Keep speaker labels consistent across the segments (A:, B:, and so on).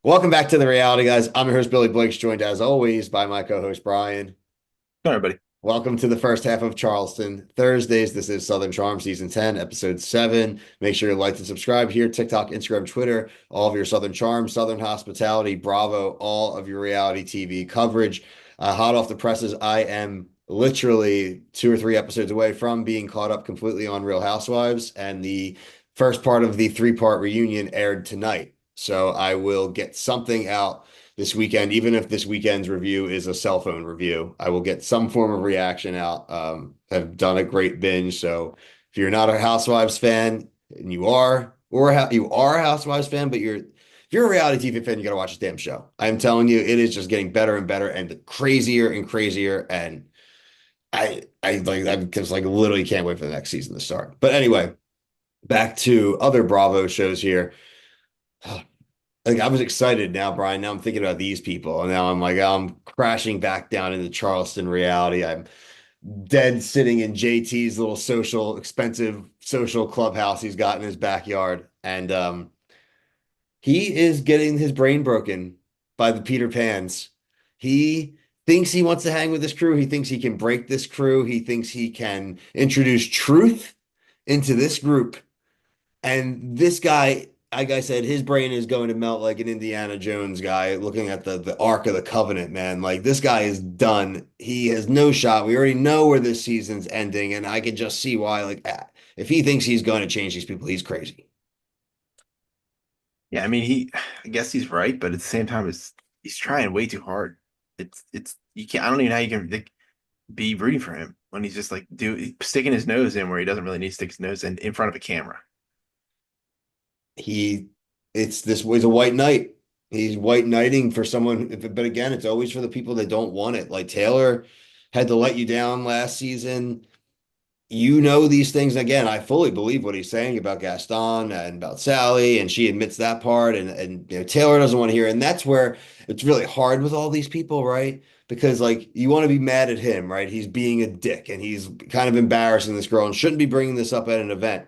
A: Welcome back to the reality, guys. I'm your host, Billy Blanks, joined as always by my co-host, Brian.
B: Hi, everybody.
A: Welcome to the first half of Charleston Thursdays. This is Southern Charm Season 10, Episode 7. Make sure you like and subscribe here, TikTok, Instagram, Twitter, all of your Southern Charm, Southern Hospitality, Bravo, all of your reality TV coverage. Hot off the presses, I am literally 2 or 3 episodes away from being caught up completely on Real Housewives, and the first part of the three-part reunion aired tonight. So I will get something out this weekend, even if this weekend's review is a cell phone review. I will get some form of reaction out. I've done a great binge. So if you're not a Housewives fan, and you are, or you are a Housewives fan, but if you're a reality TV fan, you got to watch this damn show. I'm telling you, it is just getting better and better and crazier and crazier. And I just like literally can't wait for the next season to start. But anyway, back to other Bravo shows here. Like I was excited now, Brian. Now I'm thinking about these people, and now I'm like, I'm crashing back down into Charleston reality. I'm dead sitting in JT's little expensive social clubhouse he's got in his backyard, and he is getting his brain broken by the Peter Pans. He thinks he wants to hang with this crew. He thinks he can break this crew. He thinks he can introduce truth into this group. And this guy, like I said, his brain is going to melt like an Indiana Jones guy looking at the Ark of the Covenant, man. Like this guy is done. He has no shot. We already know where this season's ending, and I can just see why. If he thinks he's going to change these people, he's crazy.
B: Yeah, I guess he's right, but at the same time, he's trying way too hard. You can't. I don't even know how you can like, be rooting for him when he's just like sticking his nose in where he doesn't really need to stick his nose in front of a camera.
A: He, it's this was a white knight. He's white knighting for someone, but again, it's always for the people that don't want it. Like Taylor had to let you down last season. You know these things. Again, I fully believe what he's saying about Gaston and about Sally, and she admits that part. And Taylor doesn't want to hear, it. And that's where it's really hard with all these people, right? Because like you want to be mad at him, right? He's being a dick and he's kind of embarrassing this girl and shouldn't be bringing this up at an event.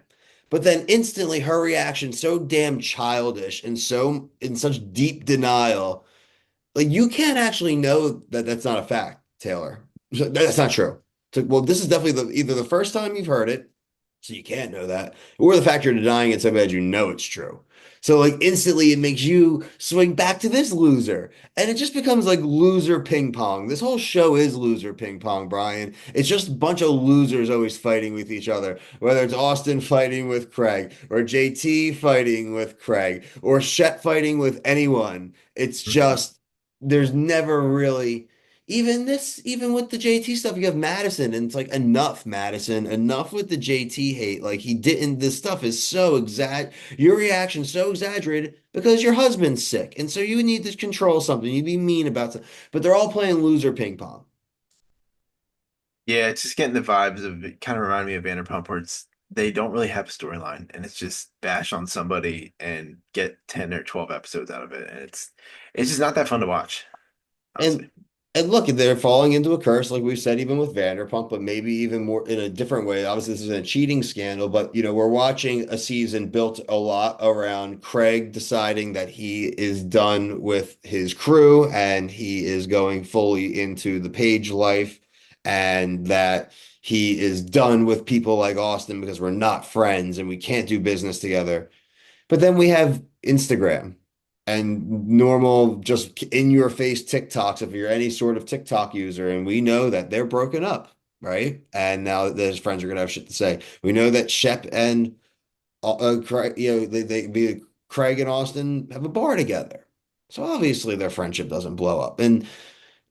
A: But then instantly her reaction so damn childish and so in such deep denial, like you can't actually know that that's not a fact, Taylor. That's not true. Well, this is definitely either the first time you've heard it, so you can't know that, or the fact you're denying it so bad you know it's true. So like instantly it makes you swing back to this loser. And it just becomes like loser ping pong. This whole show is loser ping pong, Brian. It's just a bunch of losers always fighting with each other. Whether it's Austin fighting with Craig, or JT fighting with Craig, or Shep fighting with anyone. It's
B: Mhm.
A: just there's never really even with the JT stuff, you have Madison, and it's like enough, Madison, enough with the JT hate. Like he didn't. This stuff is so your reaction so exaggerated because your husband's sick, and so you need to control something. You be mean about it, but they're all playing loser ping pong.
B: Yeah, it's just getting the vibes of it. Kind of remind me of Vanderpump, where they don't really have a storyline, and it's just bash on somebody and get 10 or 12 episodes out of it, and it's just not that fun to watch,
A: And
B: honestly.
A: and look, they're falling into a curse, like we've said, even with Vanderpump, but maybe even more in a different way. Obviously, this is a cheating scandal, but we're watching a season built a lot around Craig deciding that he is done with his crew and he is going fully into the page life, and that he is done with people like Austin because we're not friends and we can't do business together. But then we have Instagram and normal, just in your face TikToks if you're any sort of TikTok user. And we know that they're broken up, right? And now that his friends are going to have shit to say. We know that Shep and Craig, Craig and Austin have a bar together. So obviously their friendship doesn't blow up. And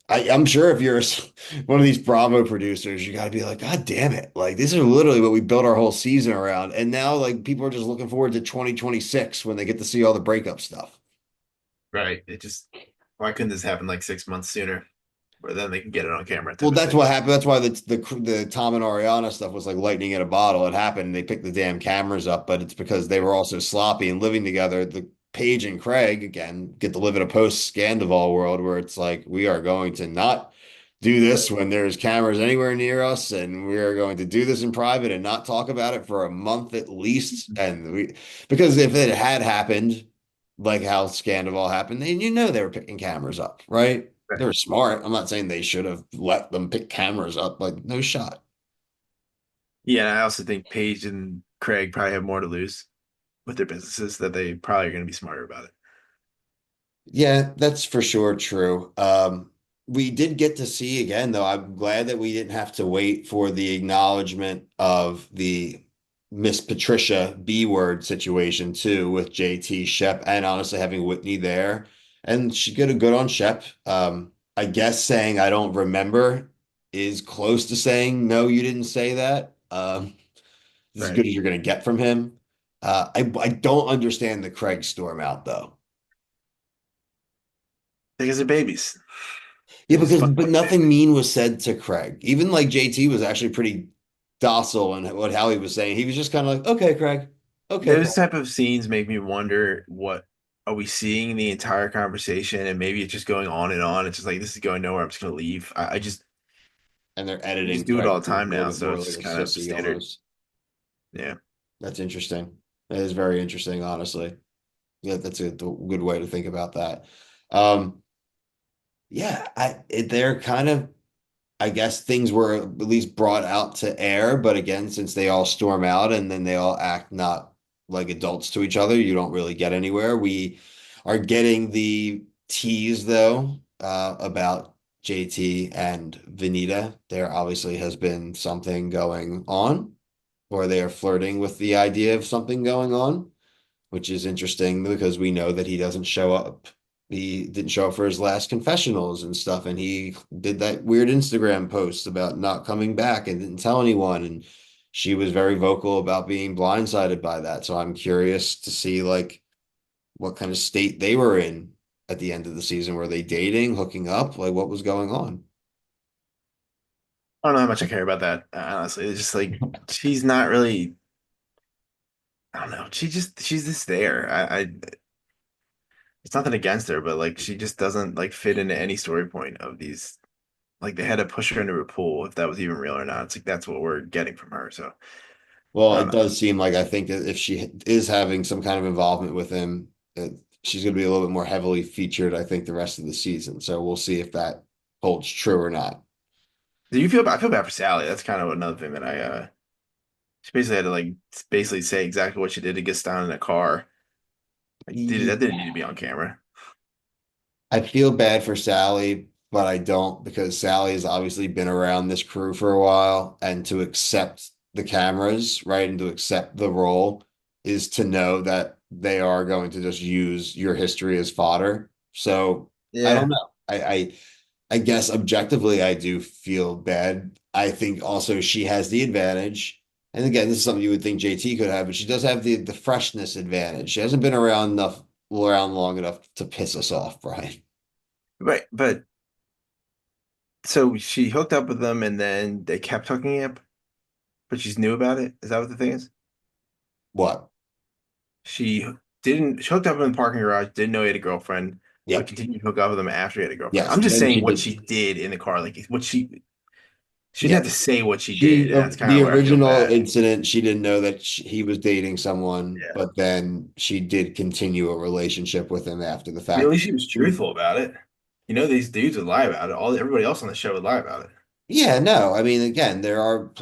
A: I'm sure if you're one of these Bravo producers, you got to be like, God damn it. Like, these are literally what we built our whole season around. And now, like, people are just looking forward to 2026 when they get to see all the breakup stuff.
B: Right. Why couldn't this happen like 6 months sooner? Where then they can get it on camera
A: Well,
B: type of
A: that's
B: thing.
A: what happened. That's why the Tom and Ariana stuff was like lightning in a bottle. It happened. They picked the damn cameras up, but it's because they were also sloppy and living together. The Paige and Craig again get to live in a post Scandival world where it's like we are going to not do this when there's cameras anywhere near us, and we are going to do this in private and not talk about it for a month at least. And we because if it had happened like how Scandival happened, and they were picking cameras up, right? They
B: Right.
A: were smart. I'm not saying they should have let them pick cameras up, like no shot.
B: Yeah, and I also think Paige and Craig probably have more to lose with their businesses that they probably are going to be smarter about it.
A: Yeah, that's for sure true. We did get to see again, though. I'm glad that we didn't have to wait for the acknowledgement of the Miss Patricia B word situation too, with JT Shep, and honestly having Whitney there. And she did a good on Shep. I guess saying I don't remember is close to saying no, you didn't say that. This is as
B: Right.
A: good as you're gonna get from him. I don't understand the Craig storm out though.
B: Because they're babies.
A: Yeah,
B: They're just
A: because
B: fun
A: but nothing
B: babies.
A: mean was said to Craig. Even like JT was actually pretty docile in what how he was saying. He was just kind of like, okay, Craig, okay,
B: Those
A: Paul.
B: type of scenes make me wonder what are we seeing the entire conversation and maybe it's just going on and on. It's just like this is going nowhere. I'm just gonna leave. I just
A: And they're
B: we
A: editing
B: just do it
A: Craig
B: all the
A: to look
B: time
A: a little
B: now,
A: bit
B: so
A: more
B: it's
A: like a
B: just kind of
A: sissy
B: standard.
A: almost.
B: Yeah.
A: That's interesting. That is very interesting, honestly. Yeah, that's a good way to think about that. Um, yeah, they're kind of I guess things were at least brought out to air, but again, since they all storm out and then they all act not like adults to each other, you don't really get anywhere. We are getting the tease though, about JT and Venita. There obviously has been something going on, or they are flirting with the idea of something going on, which is interesting because we know that he doesn't show up. He didn't show up for his last confessionals and stuff, and he did that weird Instagram post about not coming back and didn't tell anyone. And she was very vocal about being blindsided by that. So I'm curious to see like what kind of state they were in at the end of the season. Were they dating, hooking up? Like what was going on?
B: I don't know how much I care about that, honestly. It's just like she's not really I don't know. She's just there. It's nothing against her, but like she just doesn't like fit into any story point of these. Like they had to push her into a pool if that was even real or not. It's like that's what we're getting from her. So
A: Well,
B: I don't
A: it
B: know.
A: does seem like I think that if she is having some kind of involvement with him, that she's going to be a little bit more heavily featured, I think, the rest of the season. So we'll see if that holds true or not.
B: Do you feel bad? I feel bad for Sally. That's kind of another thing that she basically had to like basically say exactly what she did to get down in a car. Like, dude, that didn't need to be on camera.
A: I feel bad for Sally, but I don't because Sally has obviously been around this crew for a while, and to accept the cameras, right, and to accept the role is to know that they are going to just use your history as fodder. So I don't
B: Yeah.
A: know. I guess objectively, I do feel bad. I think also she has the advantage. And again, this is something you would think JT could have, but she does have the freshness advantage. She hasn't been around long enough to piss us off, Brian.
B: Right. But so she hooked up with them and then they kept hooking up, but she's new about it. Is that what the thing is?
A: What?
B: She she hooked up in the parking garage, didn't know he had a girlfriend, but
A: Yep.
B: continued to hook up with him after he had a girlfriend.
A: Yes.
B: I'm just
A: Then
B: saying
A: she
B: what
A: did.
B: she did in the car, like what she didn't
A: Yeah.
B: have to say what she did,
A: She
B: and that's kind
A: the
B: of where I feel
A: original
B: bad.
A: incident, she didn't know that he was dating someone,
B: Yeah.
A: but then she did continue a relationship with him after the
B: I mean, at
A: fact.
B: least she was truthful about it. You know, these dudes would lie about it. Everybody else on the show would lie about it.
A: Yeah, no, I mean, again, there are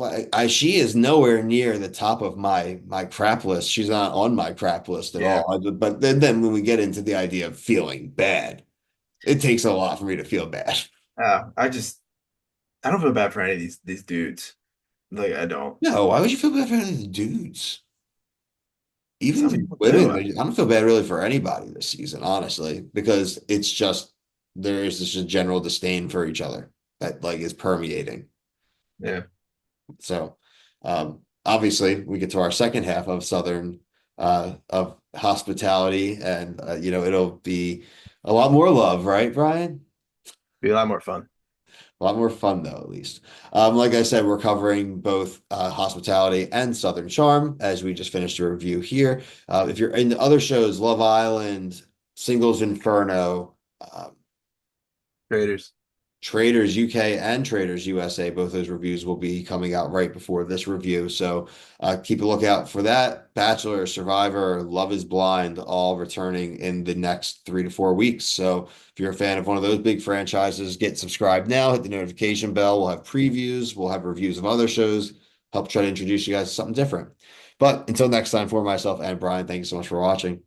A: she is nowhere near the top of my crap list. She's not on my crap list at
B: Yeah.
A: all. But then when we get into the idea of feeling bad, it takes a lot for me to feel bad.
B: I don't feel bad for any of these dudes. Like I don't.
A: No, why would you feel bad for any of the dudes?
B: Some
A: Even
B: people do.
A: women, I don't feel bad really for anybody this season, honestly, because it's just there is this just general disdain for each other that like is permeating.
B: Yeah.
A: So, obviously, we get to our second half of Southern of hospitality, and it'll be a lot more love, right, Brian?
B: Be a lot more fun.
A: A lot more fun, though, at least. Like I said, we're covering both hospitality and Southern Charm as we just finished a review here. If you're in the other shows, Love Island, Singles Inferno, um,
B: Traders.
A: Traders UK and Traders USA, both those reviews will be coming out right before this review. So keep a lookout for that. Bachelor, Survivor, Love is Blind, all returning in the next 3 to 4 weeks. So if you're a fan of one of those big franchises, get subscribed now, hit the notification bell. We'll have previews, we'll have reviews of other shows, help try to introduce you guys to something different. But until next time, for myself and Brian, thank you so much for watching.